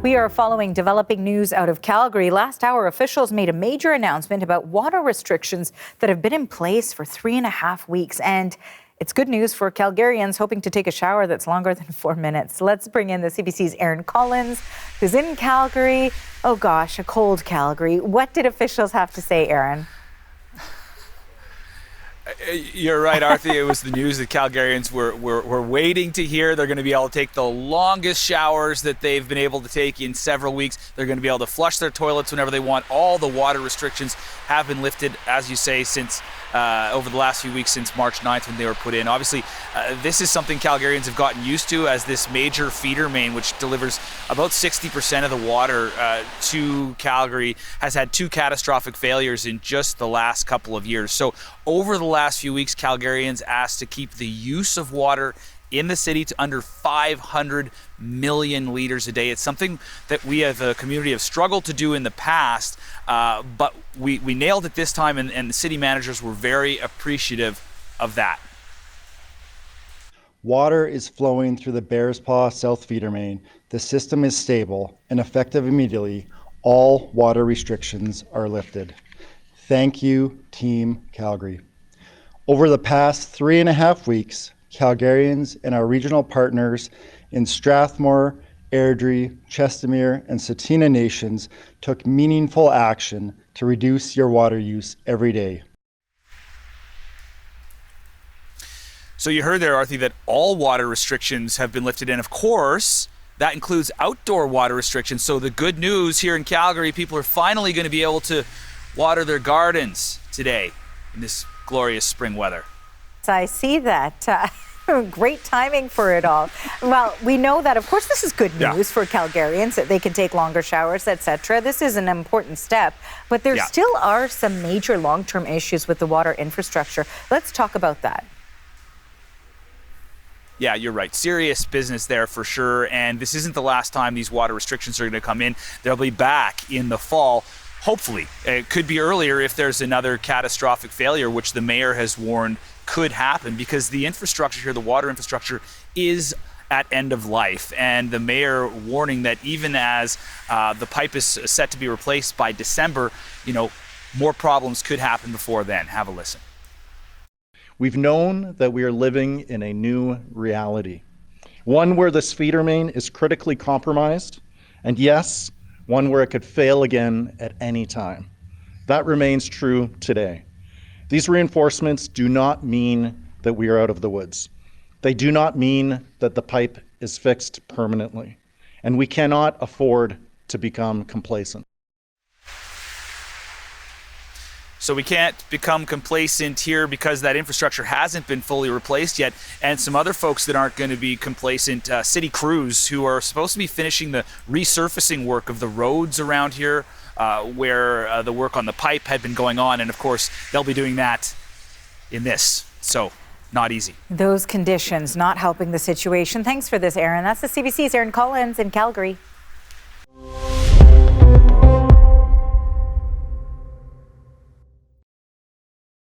We are following developing news out of Calgary. Last hour, officials made a major announcement about water restrictions that have been in place for 3.5 weeks. And it's good news for Calgarians hoping to take a shower that's longer than 4 minutes. Let's bring in the CBC's Aaron Collins, who's in Calgary. Oh gosh, a cold Calgary. What did officials have to say, Aaron? You're right, Arthi. It was the news that Calgarians were waiting to hear. They're going to be able to take the longest showers that they've been able to take in several weeks. They're going to be able to flush their toilets whenever they want. All the water restrictions have been lifted, as you say, since over the last few weeks, since March 9th when they were put in. Obviously, this is something Calgarians have gotten used to, as this major feeder main, which delivers about 60% of the water to Calgary, has had 2 catastrophic failures in just the last couple of years. So over the last few weeks, Calgarians asked to keep the use of water in the city to under 500 million liters a day. It's something that we as a community have struggled to do in the past, but we nailed it this time, and the city managers were very appreciative of that. Water is flowing through the Bearspaw South Feeder Main. The system is stable and effective immediately. All water restrictions are lifted. Thank you, Team Calgary. Over the past 3.5 weeks, Calgarians and our regional partners in Strathmore, Airdrie, Chestermere, and Tsuut'ina Nations took meaningful action to reduce your water use every day. So you heard there, Arthi, that all water restrictions have been lifted, and of course, that includes outdoor water restrictions. So the good news here in Calgary, people are finally going to be able to water their gardens today in this glorious spring weather. I see that. Great timing for it all. Well, we know that, of course, this is good news for Calgarians, that they can take longer showers, etc. This is an important step, but there still are some major long-term issues with the water infrastructure. Let's talk about that. Yeah, you're right. Serious business there for sure. And this isn't the last time these water restrictions are going to come in. They'll be back in the fall. Hopefully, it could be earlier if there's another catastrophic failure, which the mayor has warned could happen, because the infrastructure here, the water infrastructure, is at end of life. And the mayor warning that even as the pipe is set to be replaced by December, more problems could happen before then. Have a listen. We've known that we are living in a new reality, one where this feeder main is critically compromised, and yes, one where it could fail again at any time. That remains true today. These reinforcements do not mean that we are out of the woods. They do not mean that the pipe is fixed permanently, and we cannot afford to become complacent. So we can't become complacent here because that infrastructure hasn't been fully replaced yet. And some other folks that aren't going to be complacent, city crews who are supposed to be finishing the resurfacing work of the roads around here, where the work on the pipe had been going on. And of course, they'll be doing that in this. So not easy. Those conditions not helping the situation. Thanks for this, Aaron. That's the CBC's Aaron Collins in Calgary.